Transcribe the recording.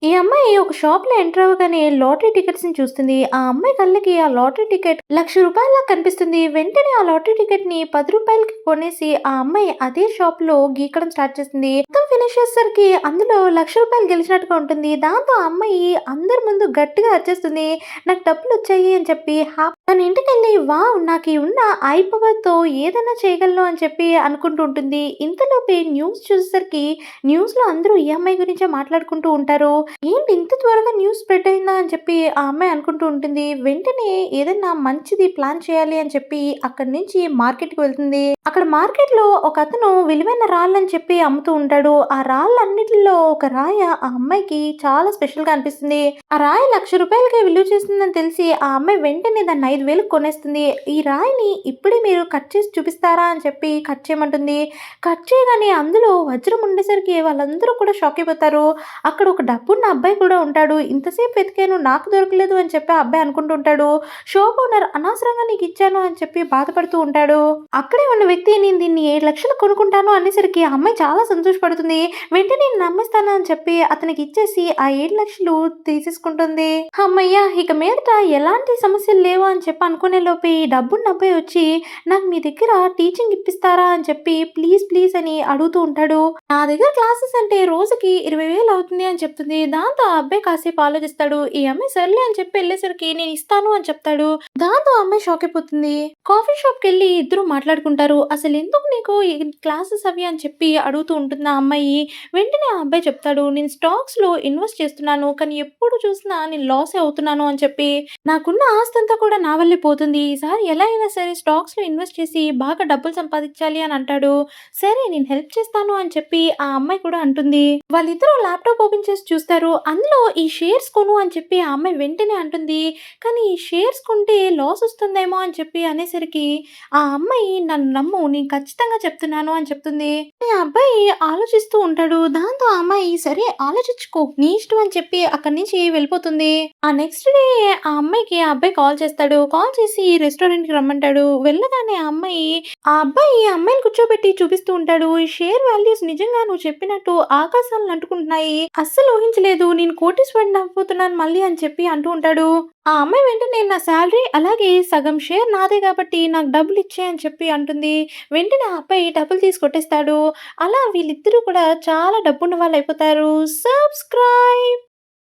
ఈ అమ్మాయి ఒక షాప్‌లో ఎంటర్ అవ్వగానే లాటరీ టికెట్స్‌ని చూస్తుంది. ఆ అమ్మాయి కళ్ళకి ఆ లాటరీ టికెట్ రూ. 1,00,000 కనిపిస్తుంది. వెంటనే ఆ లాటరీ టికెట్‌ని రూ. 10కి కొనేసి ఆ అమ్మాయి అదే షాప్‌లో గీకడం స్టార్ట్ చేస్తుంది. మొత్తం ఫినిష్ చేసేసరికి అందులో రూ. 1,00,000 గెలిచినట్టుగా ఉంటుంది. దాంతో ఆ అమ్మాయి అందరి ముందు గట్టిగా అరిచేస్తుంది. నాకు డబ్బులొచ్చాయి అని చెప్పి తన ఇంటికెళ్ళి వావ్! నాకీ ఉన్న ఐ పవర్‌తో ఏదైనా చేయగలను అని చెప్పి అనుకుంటూ ఉంటుంది. ఇంతలోపే న్యూస్ చూసేసరికి న్యూస్‌లో అందరూ ఈ అమ్మాయి గురించే మాట్లాడుకుంటూ ఉంటారు. ఏంటి ఇంత త్వరగా న్యూస్ స్ప్రెడ్ అయిందా అని చెప్పి ఆ అమ్మాయి అనుకుంటూ ఉంటుంది. వెంటనే ఏదన్నా మంచిది ప్లాన్ చేయాలి అని చెప్పి అక్కడి నుంచి మార్కెట్‌కి వెళ్తుంది. అక్కడ మార్కెట్‌లో ఒకతను విలువైన రాళ్ళని చెప్పి అమ్ముతూ ఉంటాడు. ఆ రాళ్ళన్నిటిలో ఒక రాయ ఆ అమ్మాయికి చాలా స్పెషల్‌గా అనిపిస్తుంది. ఆ రాయి రూ. 1,00,000కి విలువ చేస్తుందని తెలిసి ఆ అమ్మాయి వెంటనే దాన్ని 5,000కి కొనేస్తుంది. ఈ రాయిని ఇప్పుడే మీరు కట్ చేసి చూపిస్తారా అని చెప్పి కట్ చేయమంటుంది. కట్ చేయగానే అందులో వజ్రం ఉండేసరికి వాళ్ళందరూ కూడా షాక్ అయిపోతారు. అక్కడ ఒక డబ్బున్న అబ్బాయి కూడా ఉంటాడు. ఇంతసేపు వెతికాను నాకు దొరకలేదు అని చెప్పి ఆ అబ్బాయి అనుకుంటూ ఉంటాడు. షాప్ ఓనర్ అనవసరంగా నీకిచ్చాను అని చెప్పి బాధపడుతూ ఉంటాడు. అక్కడే ఉన్న వ్యక్తి నేను దీన్ని 7,00,000 కొనుక్కుంటాను అనేసరికి ఆ అమ్మాయి చాలా సంతోషపడుతుంది. వెంటనే నేను నమ్మేస్తాను అని చెప్పి అతనికి ఇచ్చేసి ఆ 7,00,000 తీసేసుకుంటుంది. హమ్మయ్య! ఇక మీదట ఎలాంటి సమస్యలు లేవు అని చెప్పి అనుకునే లోపే ఈ డబ్బున్న అబ్బాయి వచ్చి నాకు మీ దగ్గర టీచింగ్ ఇప్పిస్తారా అని చెప్పి ప్లీజ్ ప్లీజ్ అని అడుగుతూ ఉంటాడు. నా దగ్గర క్లాసెస్ అంటే రోజుకి 20,000 అవుతుంది అని చెప్తుంది. దాంతో ఆ అబ్బాయి కాసేపు ఆలోచిస్తాడు. ఈ అమ్మాయి సర్లే అని చెప్పి ఎళ్ళేసరికి నేను ఇస్తాను అని చెప్తాడు. దాంతో ఆ అమ్మాయి షాక్ అయిపోతుంది. కాఫీ షాప్‌కెళ్ళి ఇద్దరు మాట్లాడుకుంటారు. అసలెందుకు నీకు ఈ క్లాసెస్ అవి అని చెప్పి అడుగుతూ ఉంటుంది ఆ అమ్మాయి. వెంటనే ఆ అబ్బాయి చెప్తాడు. నేను స్టాక్స్‌లో ఇన్వెస్ట్ చేస్తున్నాను. కానీ ఎప్పుడు చూసినా నేను లాసే అవుతున్నాను అని చెప్పి. నాకున్న ఆస్తంతా కూడా నా వల్లే పోతుంది. ఈసారి ఎలా అయినా సరే స్టాక్స్‌లో ఇన్వెస్ట్ చేసి బాగా డబ్బులు సంపాదించాలి అని అంటాడు. సరే నేను హెల్ప్ చేస్తాను అని చెప్పి ఆ అమ్మాయి కూడా అంటుంది. వాళ్ళిద్దరూ ల్యాప్‌టాప్ ఓపెన్ చేసి చూస్తారు. అందులో ఈ షేర్స్ కొను అని చెప్పి ఆ అమ్మాయి వెంటనే అంటుంది. కానీ ఈ షేర్స్ కొంటే లాస్ వస్తుందేమో అని చెప్పి అనేసరికి ఆ అమ్మాయి నన్ను నమ్ము నేను ఖచ్చితంగా చెప్తున్నాను అని చెప్తుంది. ఆ అబ్బాయి ఆలోచిస్తూ ఉంటాడు. దాంతో ఆ అమ్మాయి సరే ఆలోచించుకో నీ ఇష్టం అని చెప్పి అక్కడి నుంచి వెళ్ళిపోతుంది. ఆ నెక్స్ట్ డే ఆ అమ్మాయికి ఆ అబ్బాయి కాల్ చేస్తాడు. కాల్ చేసి రెస్టారెంట్‌కి రమ్మంటాడు. వెళ్ళగానే ఆ అబ్బాయి ఈ అమ్మాయిని కూర్చోబెట్టి చూపిస్తూ ఉంటాడు. ఈ షేర్ వాల్యూస్ నిజంగా నువ్వు చెప్పినట్టు ఆకాశాలను అంటుకుంటున్నాయి. అస్సలు ఊహించలేదు. నేను కోటీశ్వరుడిని అవ్వబోతున్నాను మళ్ళీ అని చెప్పి అంటూ ఉంటాడు. ఆ అమ్మాయి వెంటనే నా సాలరీ అలాగే సగం షేర్ నాదే కాబట్టి నాకు డబ్బులు ఇచ్చేయి అని చెప్పి అంటుంది. వెంటనే ఆ అబ్బాయి డబ్బులు తీసి కొట్టేస్తాడు. అలా వీళ్ళిద్దరూ కూడా చాలా డబ్బున్న వాళ్ళైపోతారు. సబ్స్క్రైబ్.